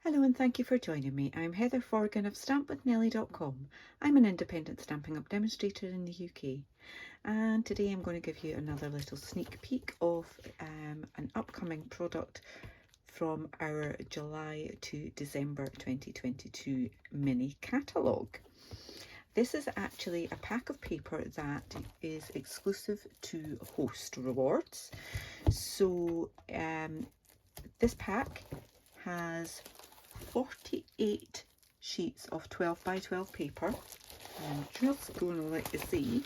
Hello and thank you for joining me. I'm Heather Forgan of stampwithnellie.com. I'm an independent Stampin' Up! Demonstrator in the UK, and today I'm going to give you another little sneak peek of an upcoming product from our July to December 2022 mini catalogue. This is actually a pack of paper that is exclusive to Host Rewards. So this pack has 48 sheets of 12 by 12 paper. I'm just going to let you see.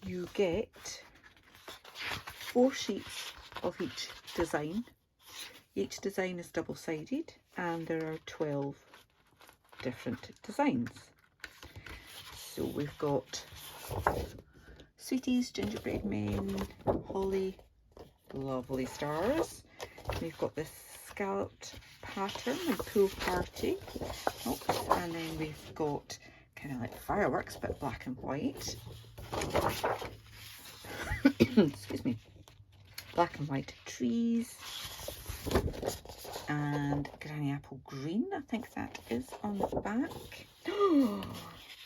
You get 4 sheets of each design. Each design is double-sided and there are 12 different designs. So we've got sweeties, gingerbread men, holly, lovely stars. We've got this scalloped pattern and pool party. Oops. And then we've got kind of like fireworks but black and white. Excuse me. Black and white trees. And granny apple green, I think that is on the back.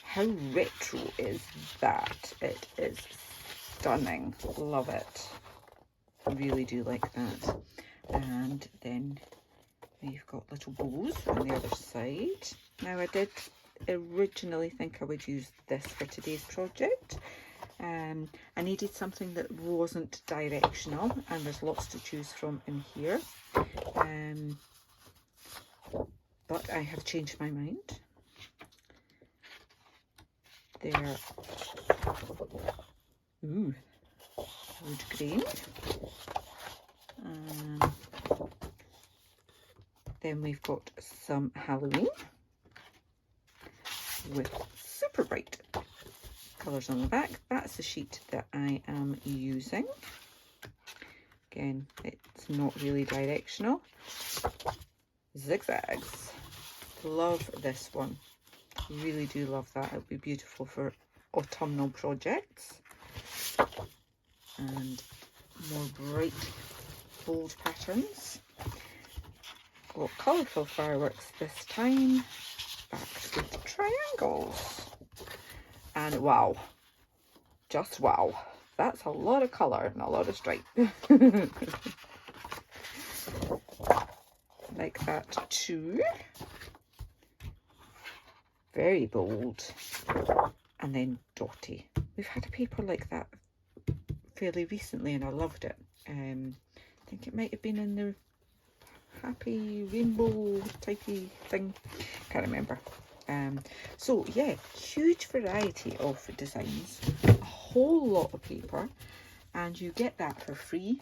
How retro is that? It is stunning. Love it. Really do like that. And then we've got little bows on the other side. Now I did originally think I would use this for today's project. I needed something that wasn't directional, and there's lots to choose from in here. But I have changed my mind. They're wood grain. Then we've got some Halloween with super bright colours on the back. That's the sheet that I am using. Again, it's not really directional. Zigzags. Love this one. Really do love that. It'll be beautiful for autumnal projects. And more bright, bold patterns. Got colourful fireworks this time, backed with triangles. And wow, just wow. That's a lot of colour and a lot of stripe. Like that too. Very bold. And then dotty. We've had a paper like that fairly recently and I loved it. I think it might have been in the happy rainbow typey thing. Can't remember. So yeah, huge variety of designs, a whole lot of paper, and you get that for free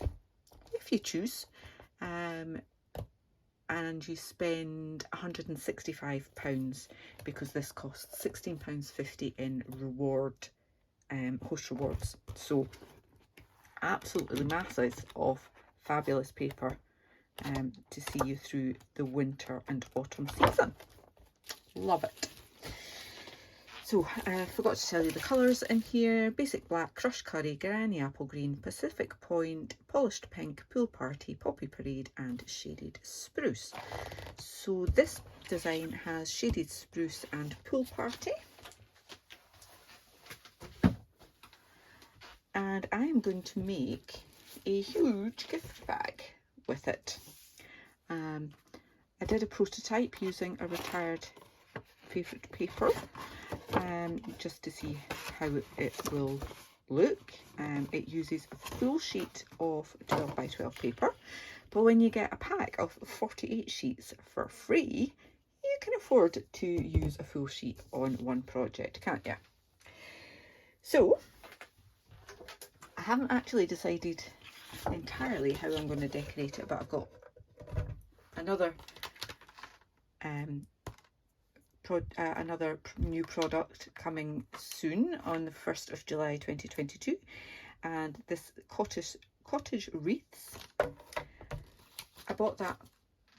if you choose. And you spend £165 because this costs £16.50 in reward, Host Rewards. So absolutely masses of fabulous paper to see you through the winter and autumn season. Love it. So I forgot to tell you the colours in here. Basic black, crushed curry, granny apple green, Pacific point, polished pink, pool party, poppy parade and shaded spruce. So this design has shaded spruce and pool party. And I am going to make a huge gift bag with it. I did a prototype using a retired favourite paper just to see how it will look. It uses a full sheet of 12 by 12 paper, but when you get a pack of 48 sheets for free, you can afford to use a full sheet on one project, can't you? So I haven't actually decided entirely how I'm going to decorate it, but I've got another another new product coming soon on the 1st of July 2022, and this Cottage Wreaths. I bought that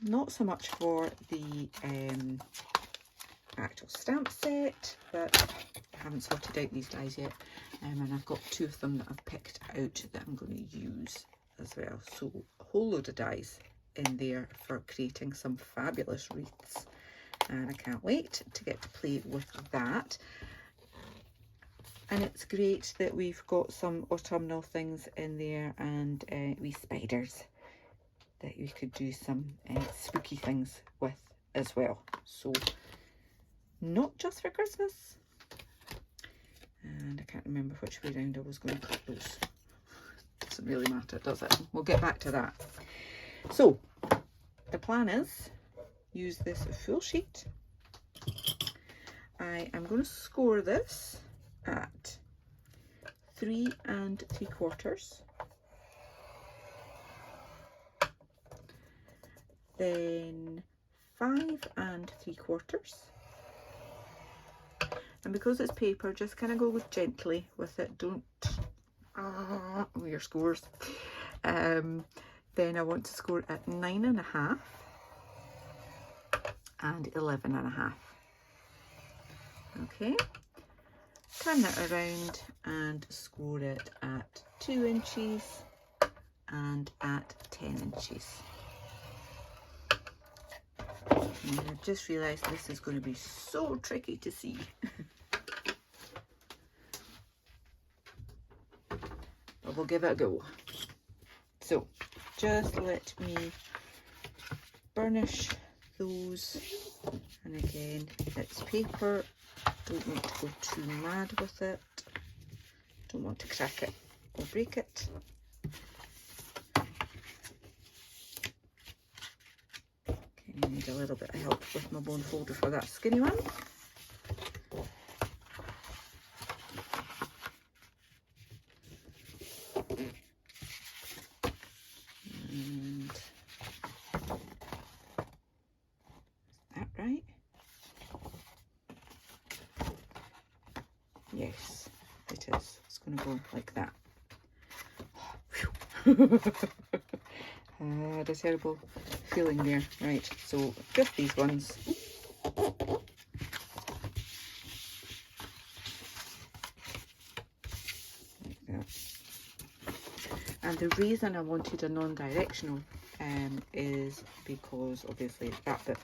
not so much for the actual stamp set, but I haven't sorted out these dies yet, and I've got 2 of them that I've picked out that I'm going to use as well. So a whole load of dies in there for creating some fabulous wreaths, and I can't wait to get to play with that. And it's great that we've got some autumnal things in there, and wee spiders that you could do some spooky things with as well. So not just for Christmas. And I can't remember which way round I was going to cut those. Doesn't really matter, does it? We'll get back to that. So the plan is use this full sheet. I am going to score this at 3 3/4, then 5 3/4, and because it's paper, just kind of go gently with it, don't with your scores. Then I want to score at 9.5 and 11.5. Okay, turn that around and score it at 2 inches and at 10 inches. And I've just realised this is going to be so tricky to see. But we'll give it a go. So just let me burnish those, and again, it's paper, don't want to go too mad with it, don't want to crack it or break it. Okay, I need a little bit of help with my bone folder for that skinny one. And is that right? Yes, it is. It's going to go like that. I had a terrible feeling there. Right, so just these ones. Like that. And the reason I wanted a non-directional is because obviously that bit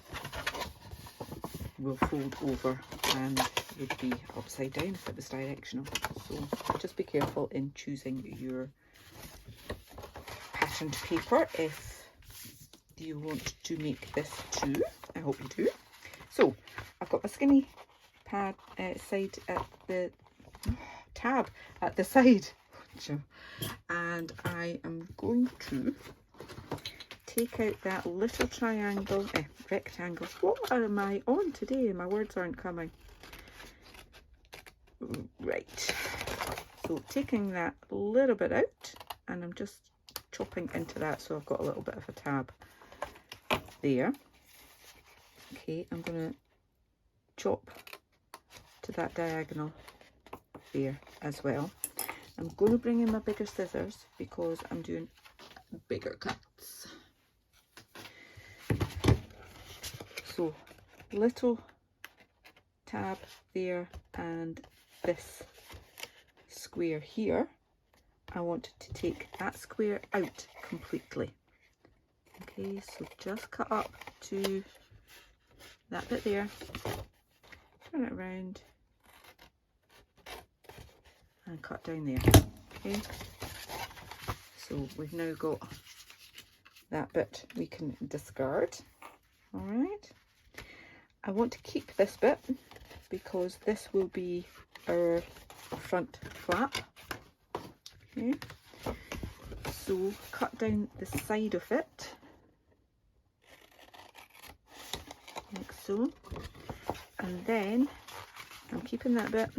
will fold over and would be upside down if it was directional. So just be careful in choosing your patterned paper if you want to make this too. I hope you do. So I've got my skinny pad side at the tab at the side, and I am going to take out that little triangle, rectangle. What am I on today? My words aren't coming. Right, so taking that little bit out, and I'm just chopping into that, so I've got a little bit of a tab there. Okay, I'm going to chop to that diagonal there as well. I'm going to bring in my bigger scissors because I'm doing bigger cuts. So little tab there, and this square here, I want to take that square out completely. Okay, so just cut up to that bit there, turn it around and cut down there. Okay, so we've now got that bit we can discard. All right, I want to keep this bit because this will be our front flap. Okay, so cut down the side of it like so, and then I'm keeping that bit.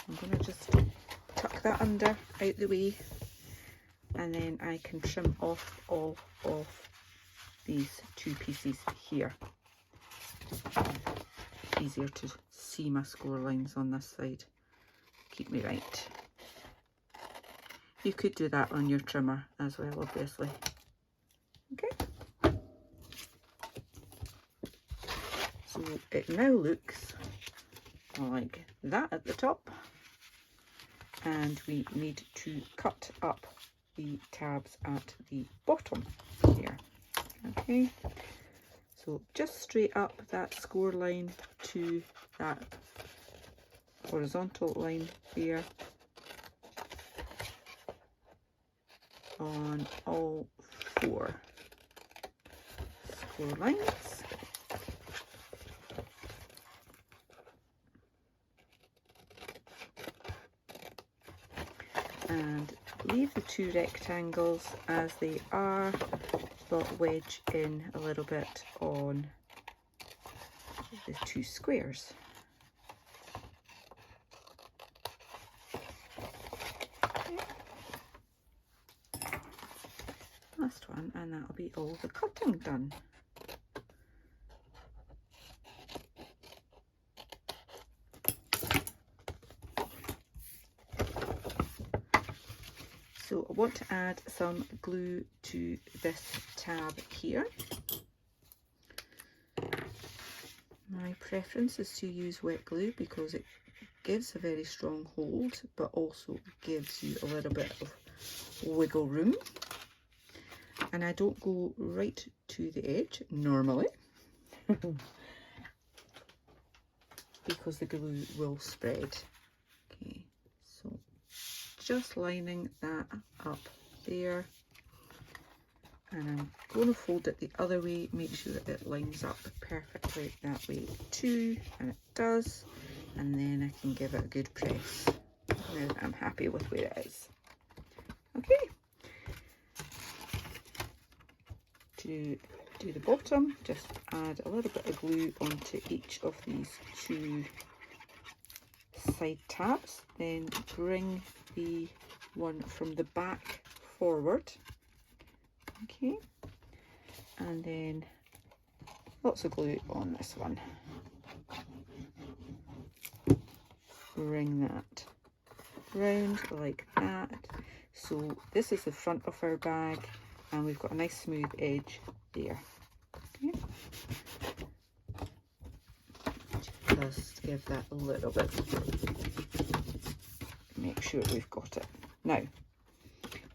I'm going to just tuck that under, out the way, and then I can trim off all of these two pieces here. Easier to see my score lines on this side. Keep me right. You could do that on your trimmer as well, obviously. Okay. So it now looks like that at the top, and we need to cut up the tabs at the bottom here. Okay, so just straight up that score line to that horizontal line there on all 4 score lines. And leave the 2 rectangles as they are, but wedge in a little bit on the 2 squares. Last one, and that'll be all the cutting done. So I want to add some glue to this tab here. My preference is to use wet glue because it gives a very strong hold, but also gives you a little bit of wiggle room. And I don't go right to the edge normally because the glue will spread. Okay, so just lining that up there, and I'm going to fold it the other way, make sure it lines up perfectly that way too, and it does, and then I can give it a good press now that I'm happy with where it is. Okay. To do the bottom, just add a little bit of glue onto each of these 2 side tabs, then bring the one from the back forward, okay, and then lots of glue on this one. Bring that round like that. So this is the front of our bag, and we've got a nice smooth edge there. Okay. Just give that a little bit. Make sure we've got it. Now,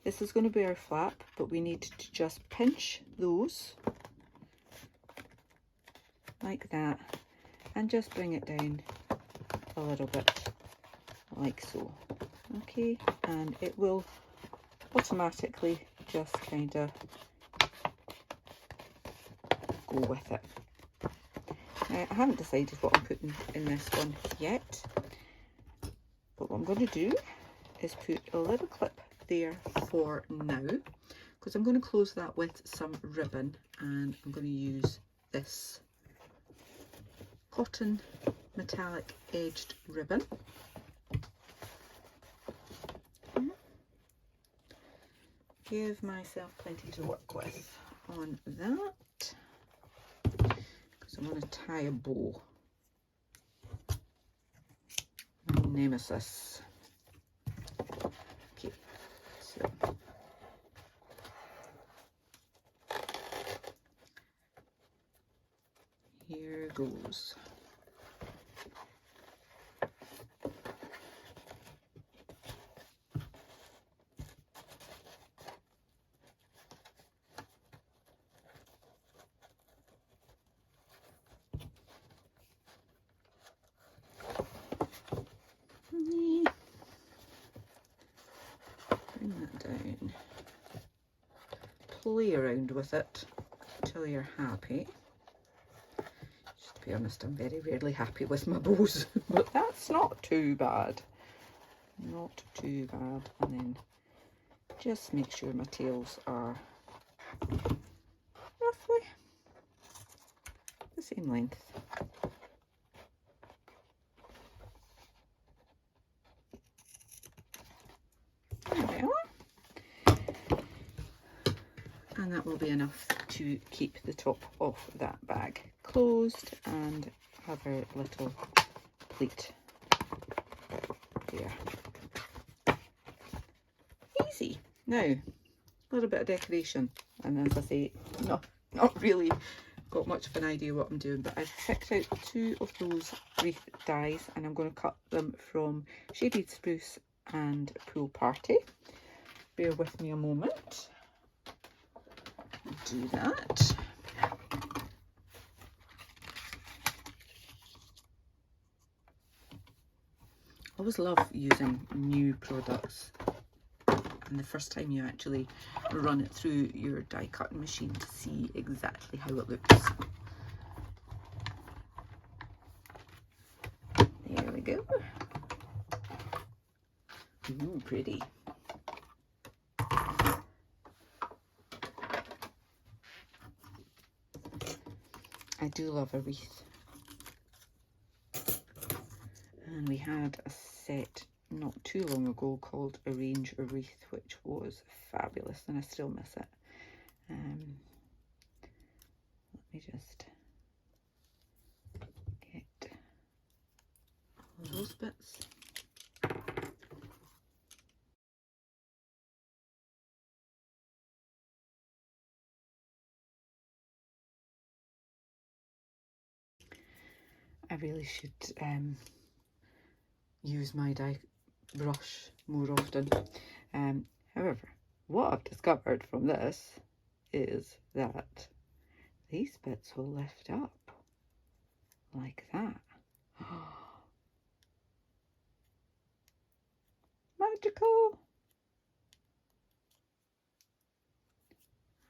this is going to be our flap, but we need to just pinch those like that and just bring it down a little bit like so. Okay, and it will automatically just kind of go with it. Now, I haven't decided what I'm putting in this one yet, but what I'm going to do is put a little clip there for now, because I'm going to close that with some ribbon, and I'm going to use this cotton metallic edged ribbon. Give myself plenty to work with on that, because I'm going to tie a bow. My nemesis. Okay, so here goes. Bring that down. Play around with it until you're happy. Just to be honest, I'm very rarely happy with my bows, but that's not too bad. Not too bad. And then just make sure my tails are roughly the same length. There we are. And that will be enough to keep the top of that bag closed and have our little pleat there. Easy. Now, a little bit of decoration, and as I say, not really got much of an idea what I'm doing, but I've picked out 2 of those wreath dies, and I'm going to cut them from Shaded Spruce and Pool Party, bear with me a moment. Do that. I always love using new products, and the first time you actually run it through your die cutting machine to see exactly how it looks. There we go. Ooh, pretty. I do love a wreath. And we had a set not too long ago called Arrange a Wreath, which was fabulous, and I still miss it. Let me just get all those bits. I really should use my die brush more often. However, what I've discovered from this is that these bits will lift up like that. Magical!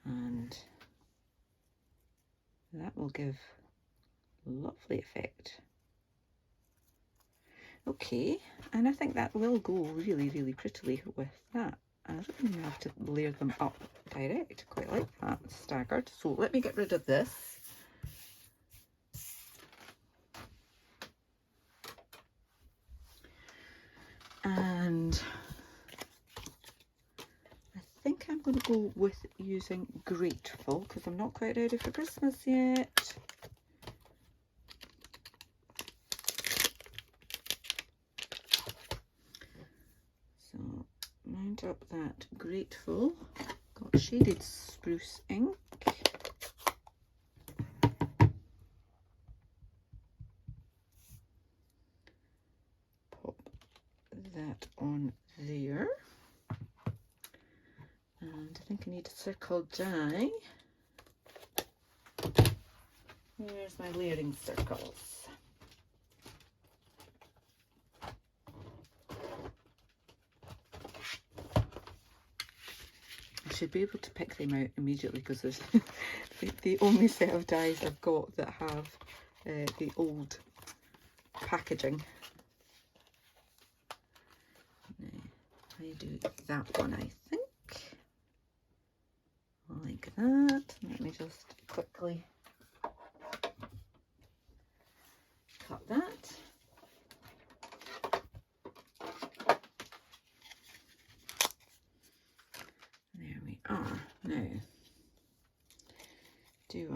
And that will give a lovely effect. Okay, and I think that will go really, really prettily with that. I don't even have to layer them up direct. I quite like that, staggered. So let me get rid of this. And I think I'm going to go with using Grateful because I'm not quite ready for Christmas yet. So mount up that Grateful. Got shaded spruce ink. Pop that on there. And I think I need a circle die. Here's my layering circles. I should be able to pick them out immediately because there's the only set of dies I've got that have the old packaging. Now, I do that one, I think. Like that. Let me just quickly cut that. There we are. Now, did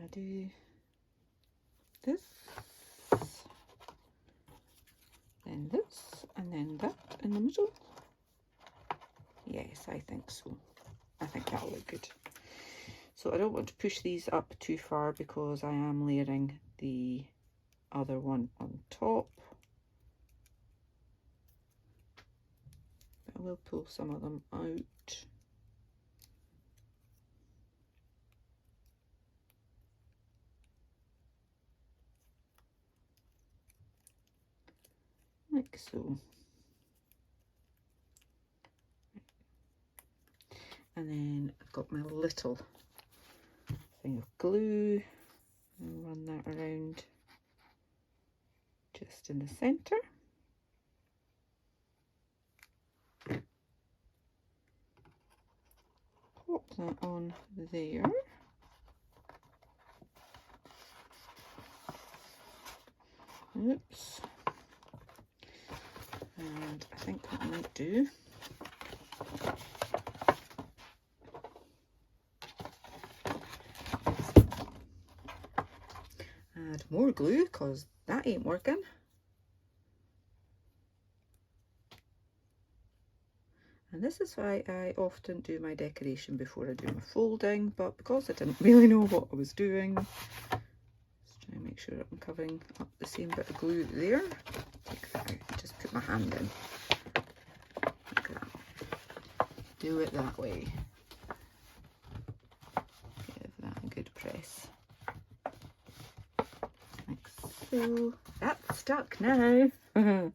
I do this, then this, and then that in the middle? Yes, I think so. I think that'll look good. So I don't want to push these up too far because I am layering the other one on top. But I will pull some of them out. Like so. And then I've got my little thing of glue and run that around just in the centre. Pop that on there. Oops. And I think what I might do add more glue because that ain't working. And this is why I often do my decoration before I do my folding, but because I didn't really know what I was doing, let's try and make sure I'm covering up the same bit of glue there. Take that out, just put my hand in. do it that way. Give that a good press. Like so. That's stuck now. Do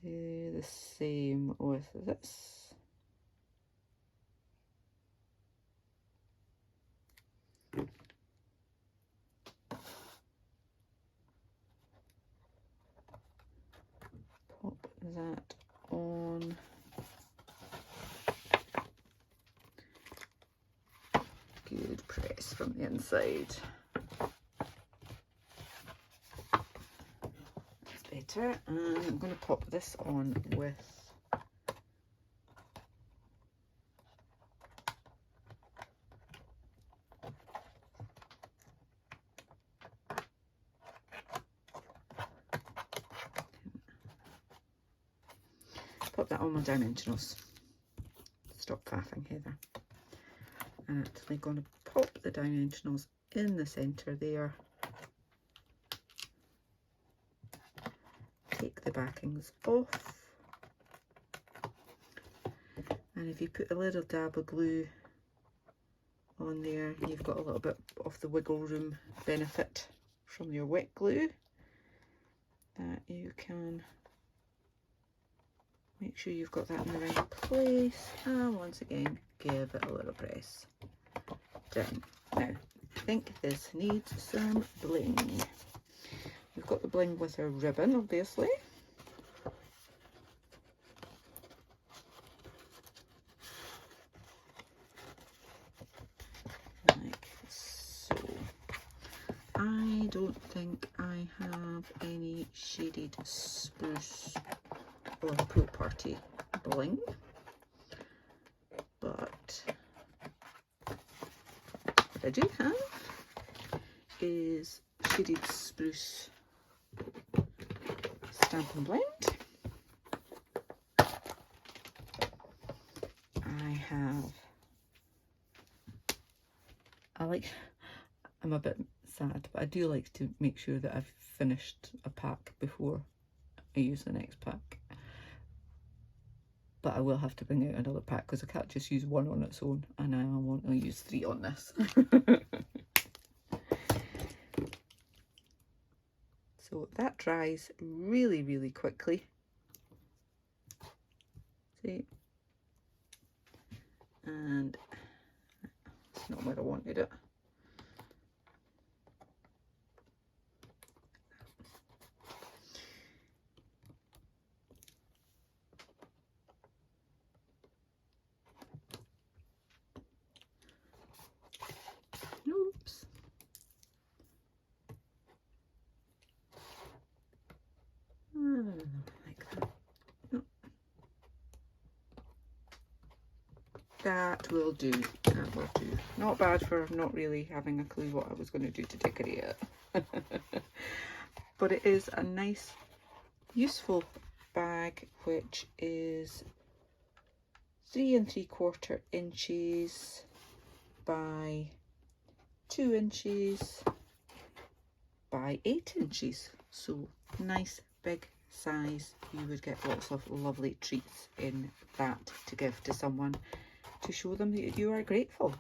the same with this. Pop that on. Good press from the inside. That's better. And I'm going to pop this on with pop that on my dimensionals. Stop faffing, Heather. I'm actually going to pop the dimensionals in the centre there. Take the backings off. And if you put a little dab of glue on there, you've got a little bit of the wiggle room benefit from your wet glue that you can make sure you've got that in the right place, and once again give it a little press down. Now I think this needs some bling. We've got the bling with our ribbon, obviously. Like so. I don't think I have any shaded spruce or pool party bling, but what I do have is shaded spruce Stampin' Blend. I'm a bit sad, but I do like to make sure that I've finished a pack before I use the next pack. But I will have to bring out another pack because I can't just use one on its own, and I want to use 3 on this. So that dries really, really quickly. See? And it's not where I wanted it. Oops. Like that. No. That will do. That will do. Not bad for not really having a clue what I was going to do to decorate it. But it is a nice, useful bag, which is 3 3/4 inches by 2 inches by 8 inches. So nice big size. You would get lots of lovely treats in that to give to someone to show them that you are grateful.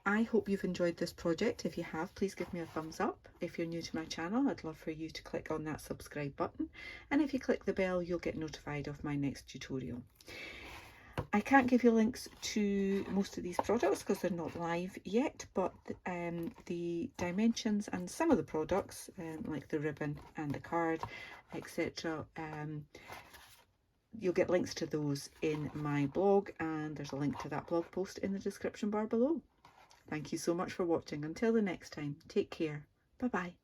I hope you've enjoyed this project. If you have, please give me a thumbs up. If you're new to my channel, I'd love for you to click on that subscribe button, and if you click the bell, you'll get notified of my next tutorial. I can't give you links to most of these products because they're not live yet, but the dimensions and some of the products, like the ribbon and the card, etc., you'll get links to those in my blog, and there's a link to that blog post in the description bar below. Thank you so much for watching. Until the next time, take care. Bye bye.